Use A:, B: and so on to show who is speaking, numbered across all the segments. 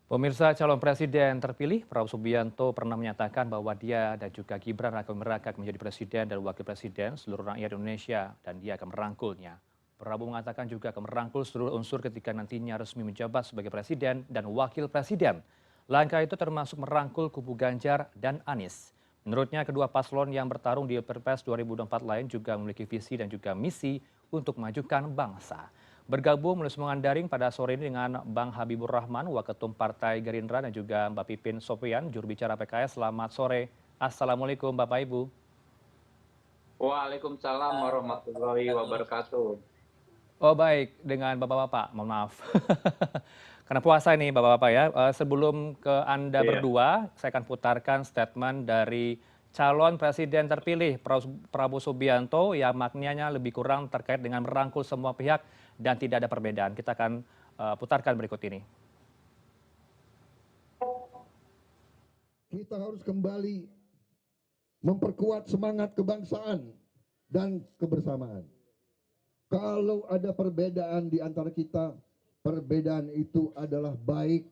A: Pemirsa calon presiden terpilih, Prabowo Subianto pernah menyatakan bahwa dia dan juga Gibran akan merangkak menjadi presiden dan wakil presiden seluruh rakyat Indonesia dan dia akan merangkulnya. Prabowo mengatakan juga akan merangkul seluruh unsur ketika nantinya resmi menjabat sebagai presiden dan wakil presiden. Langkah itu termasuk merangkul kubu Ganjar dan Anies. Menurutnya kedua paslon yang bertarung di Pilpres 2024 lain juga memiliki visi dan juga misi untuk memajukan bangsa. Bergabung melalui sambungan daring pada sore ini dengan Bang Habibur Rahman, Waketum Partai Gerindra, dan juga Mbak Pipin Sopian, juru bicara PKS. Selamat sore. Assalamualaikum Bapak Ibu.
B: Waalaikumsalam warahmatullahi wabarakatuh.
A: Oh baik, dengan Bapak-Bapak, mohon maaf. Karena puasa ini Bapak-Bapak ya. Sebelum ke Anda
B: Iya.
A: berdua, saya akan putarkan statement dari calon presiden terpilih Prabowo Subianto yang maknanya lebih kurang terkait dengan merangkul semua pihak dan tidak ada perbedaan. Kita akan putarkan berikut ini.
C: Kita harus kembali memperkuat semangat kebangsaan dan kebersamaan. Kalau ada perbedaan di antara kita, perbedaan itu adalah baik.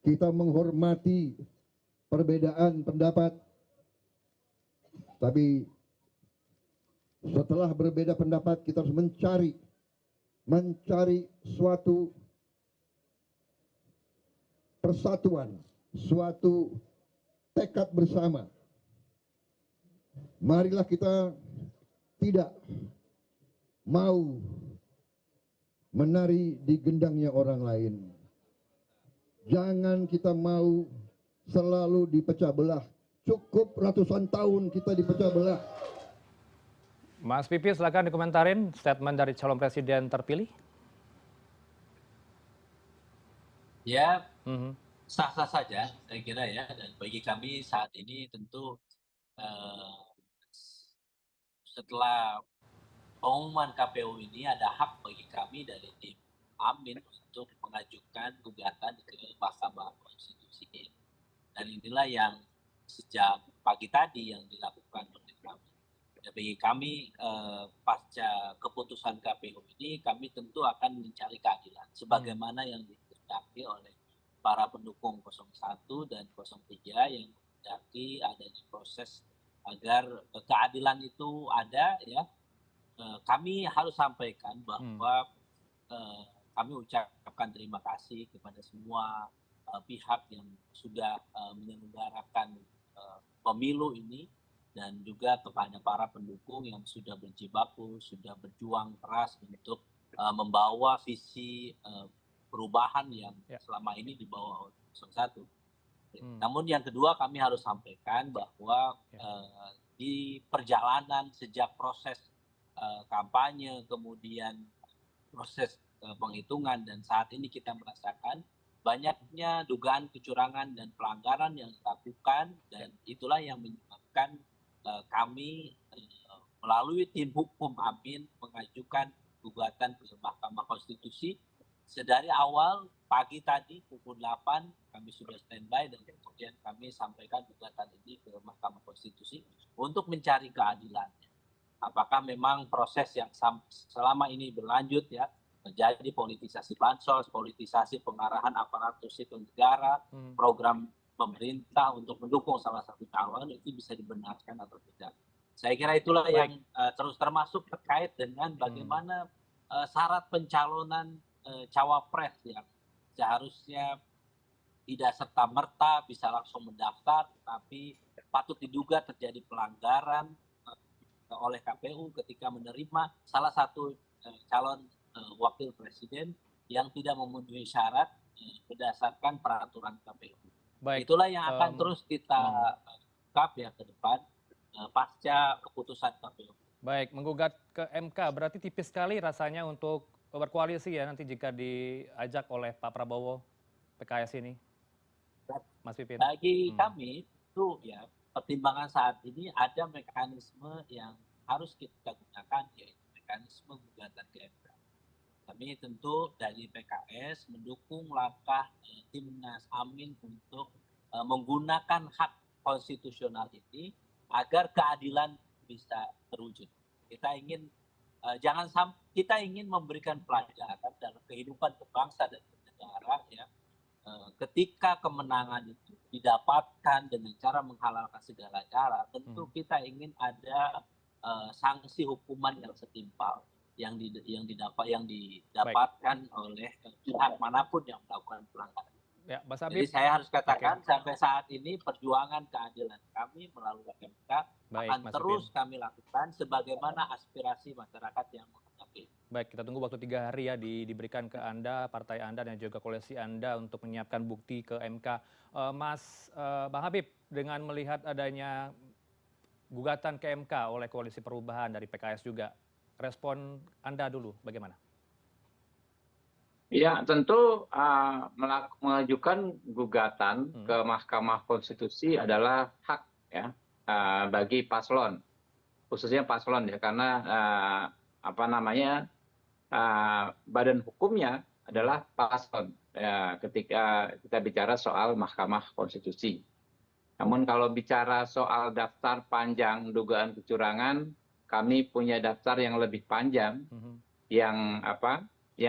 C: Kita menghormati perbedaan pendapat, tapi setelah berbeda pendapat kita harus mencari suatu persatuan, suatu tekad bersama. Marilah kita tidak mau menari di gendangnya orang lain. Jangan kita mau selalu dipecah belah. Cukup ratusan tahun kita dipecah belah.
A: Mas Pipi, silakan dikomentarin statement dari calon presiden terpilih.
D: Ya,
A: Mhm.
D: sah-sah saja saya kira ya, dan bagi kami saat ini tentu eh, setelah pengumuman KPU ini ada hak bagi kami dari tim Amin untuk mengajukan gugatan ke Mahkamah Konstitusi. Dan inilah yang sejak pagi tadi yang dilakukan oleh kami. Dan bagi kami pasca keputusan KPU ini kami tentu akan mencari keadilan sebagaimana yang dikehendaki oleh para pendukung 01 dan 03 yang menghendaki adanya proses agar keadilan itu ada ya. Kami harus sampaikan bahwa kami ucapkan terima kasih kepada semua pihak yang sudah menyelenggarakan pemilu ini dan juga kepada para pendukung yang sudah berjibaku, sudah berjuang keras untuk membawa visi perubahan yang selama ini dibawa oleh 01. Namun yang kedua kami harus sampaikan bahwa di perjalanan sejak proses kampanye, kemudian proses penghitungan, dan saat ini kita merasakan banyaknya dugaan kecurangan dan pelanggaran yang dilakukan, dan itulah yang menyebabkan kami melalui tim hukum Amin mengajukan gugatan ke Mahkamah Konstitusi. Sedari awal pagi tadi pukul 8 kami sudah standby dan kemudian kami sampaikan gugatan ini ke Mahkamah Konstitusi untuk mencari keadilan. Apakah memang proses yang selama ini berlanjut ya, terjadi politisasi bansos, politisasi pengarahan aparatur sipil negara, program pemerintah untuk mendukung salah satu calon, itu bisa dibenarkan atau tidak. Saya kira itulah yang terus termasuk terkait dengan bagaimana syarat pencalonan cawapres yang seharusnya tidak serta-merta bisa langsung mendaftar, tapi patut diduga terjadi pelanggaran oleh KPU ketika menerima salah satu calon wakil presiden yang tidak memenuhi syarat berdasarkan peraturan KPU.
A: Baik.
D: Itulah yang akan terus kita ungkap ya ke depan pasca keputusan KPU.
A: Baik, menggugat ke MK berarti tipis sekali rasanya untuk berkoalisi ya nanti jika diajak oleh Pak Prabowo PKS ini, Mas Pipin.
D: Bagi kami itu ya pertimbangan saat ini ada mekanisme yang harus kita gunakan, yaitu mekanisme gugatan ke MK. Kami tentu dari PKS mendukung langkah Timnas Amin untuk menggunakan hak konstitusional ini agar keadilan bisa terwujud. Kita ingin kita ingin memberikan pelajaran dalam kehidupan berbangsa dan bernegara ya, ketika kemenangan itu didapatkan dengan cara menghalalkan segala cara, tentu kita ingin ada sanksi hukuman yang setimpal yang didapatkan oleh pihak manapun yang melakukan pelanggaran.
A: Ya, Mas
D: Jadi
A: Habib.
D: saya harus katakan sampai saat ini perjuangan keadilan kami melalui MK akan
A: Mas
D: terus
A: Pipin.
D: kami lakukan sebagaimana aspirasi masyarakat yang menghendaki.
A: Baik, kita tunggu waktu 3 hari ya diberikan ke Anda, partai Anda dan juga koalisi Anda untuk menyiapkan bukti ke MK. Bang Habib, dengan melihat adanya gugatan ke MK oleh Koalisi Perubahan dari PKS juga, respon Anda dulu bagaimana?
B: Ya, tentu mengajukan gugatan ke Mahkamah Konstitusi adalah hak ya bagi paslon, khususnya paslon ya, karena apa namanya badan hukumnya adalah paslon ya, ketika kita bicara soal Mahkamah Konstitusi. Namun kalau bicara soal daftar panjang dugaan kecurangan, kami punya daftar yang lebih panjang yang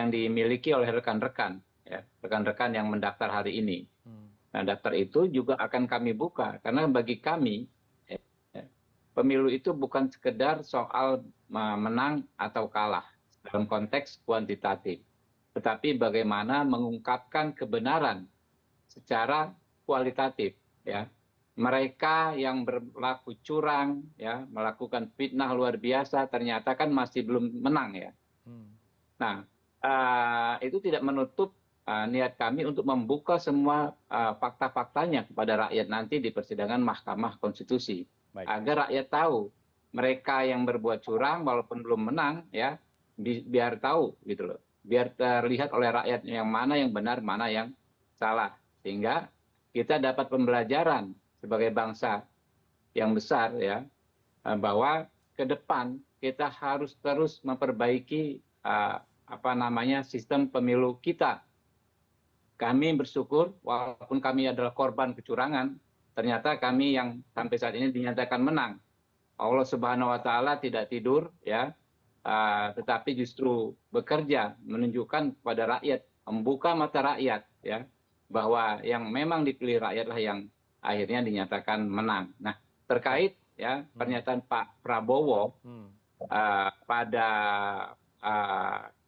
B: dimiliki oleh rekan-rekan ya, rekan-rekan yang mendaftar hari ini. Nah, daftar itu juga akan kami buka karena bagi kami pemilu itu bukan sekedar soal menang atau kalah dalam konteks kuantitatif, tetapi bagaimana mengungkapkan kebenaran secara kualitatif ya. Mereka yang berlaku curang ya, melakukan fitnah luar biasa ternyata kan masih belum menang ya. Nah, itu tidak menutup niat kami untuk membuka semua fakta-faktanya kepada rakyat nanti di persidangan Mahkamah Konstitusi. Agar rakyat tahu mereka yang berbuat curang walaupun belum menang ya, biar tahu gitu loh. Biar terlihat oleh rakyat yang mana yang benar, mana yang salah. Sehingga kita dapat pembelajaran sebagai bangsa yang besar ya, bahwa ke depan kita harus terus memperbaiki sistem pemilu kita. Kami bersyukur walaupun kami adalah korban kecurangan, ternyata kami yang sampai saat ini dinyatakan menang. Allah Subhanahu wa taala tidak tidur ya, tetapi justru bekerja menunjukkan kepada rakyat, membuka mata rakyat ya, bahwa yang memang dipilih rakyatlah yang akhirnya dinyatakan menang. Nah, terkait ya pernyataan Pak Prabowo pada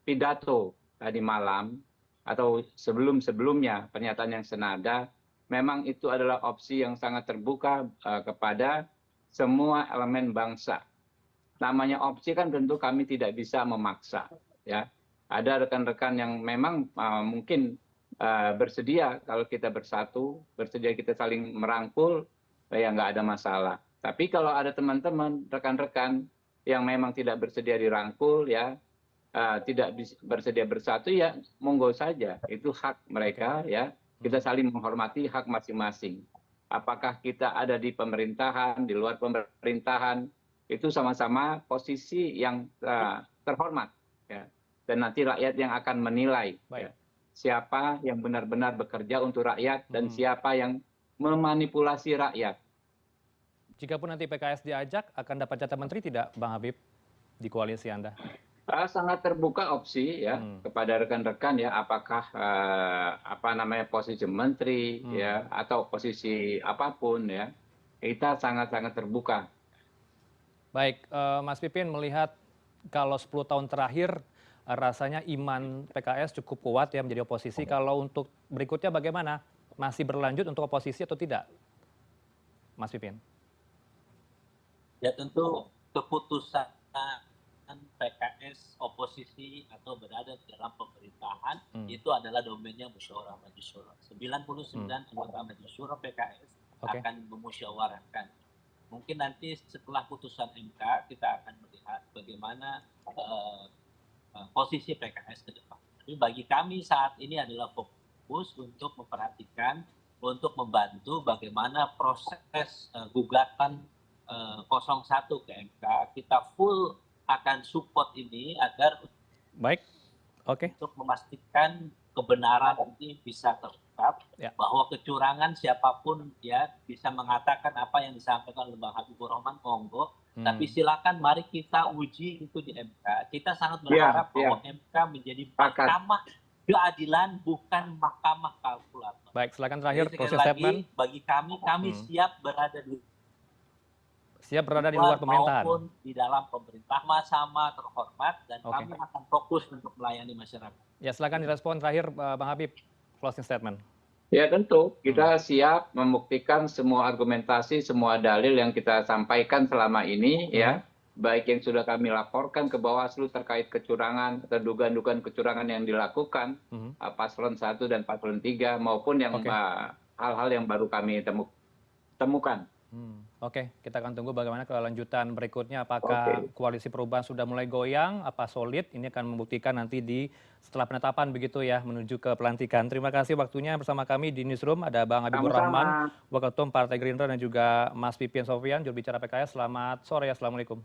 B: pidato tadi malam atau sebelum-sebelumnya pernyataan yang senada, memang itu adalah opsi yang sangat terbuka kepada semua elemen bangsa. Namanya opsi kan tentu kami tidak bisa memaksa ya. Ada rekan-rekan yang memang mungkin bersedia kalau kita bersatu, bersedia kita saling merangkul, ya nggak ada masalah. Tapi kalau ada teman-teman, rekan-rekan yang memang tidak bersedia dirangkul, ya tidak bersedia bersatu, ya monggo saja. Itu hak mereka, ya. Kita saling menghormati hak masing-masing. Apakah kita ada di pemerintahan, di luar pemerintahan, itu sama-sama posisi yang terhormat, ya. Dan nanti rakyat yang akan menilai. Ya, siapa yang benar-benar bekerja untuk rakyat dan siapa yang memanipulasi rakyat.
A: Jikapun nanti PKS diajak, akan dapat jatah menteri tidak, Bang Habib, di koalisi Anda?
B: Sangat terbuka opsi ya kepada rekan-rekan ya, apakah posisi menteri ya atau posisi apapun ya, kita sangat-sangat terbuka.
A: Baik, Mas Pipin melihat kalau 10 tahun terakhir rasanya iman PKS cukup kuat ya menjadi oposisi. Kalau untuk berikutnya bagaimana? Masih berlanjut untuk oposisi atau tidak, Mas Pipin?
D: Ya tentu keputusan PKS oposisi atau berada di dalam pemerintahan itu adalah domainnya musyawarah majelis syuro. 99 anggota majelis syuro PKS akan memusyawarahkan. Mungkin nanti setelah putusan MK kita akan melihat bagaimana posisi PKS ke depan. Tapi bagi kami saat ini adalah fokus untuk memperhatikan, untuk membantu bagaimana proses gugatan 01 ke MK. Kita full akan support ini agar untuk memastikan kebenaran ini bisa terungkap, bahwa kecurangan siapapun ya bisa mengatakan apa yang disampaikan oleh Bang Habibur Rahman, monggo. Tapi silakan mari kita uji itu di MK. Kita sangat berharap bahwa MK menjadi mahkamah keadilan bukan mahkamah kalkulator.
A: Baik, silakan terakhir
D: Jadi sekali
A: closing
D: lagi,
A: statement.
D: bagi kami siap berada di
A: luar pemerintahan.
D: maupun di dalam pemerintah sama terhormat dan
A: Oke.
D: kami akan fokus untuk melayani masyarakat.
A: Ya, silakan direspon terakhir Bang Habib, closing statement.
B: Ya tentu, kita siap membuktikan semua argumentasi, semua dalil yang kita sampaikan selama ini, ya, baik yang sudah kami laporkan ke Bawaslu terkait kecurangan atau dugaan-dugaan kecurangan yang dilakukan paslon 1 dan paslon 3 maupun yang hal-hal yang baru kami temukan.
A: Oke, kita akan tunggu bagaimana kelanjutan berikutnya. Apakah koalisi perubahan sudah mulai goyang, apa solid? Ini akan membuktikan nanti setelah penetapan begitu ya, menuju ke pelantikan. Terima kasih waktunya bersama kami di Newsroom. Ada Bang Habibur Rahman, Wakil Ketum Partai Gerindra, dan juga Mas Pipin Sofian, juru bicara PKS. Selamat sore, assalamualaikum.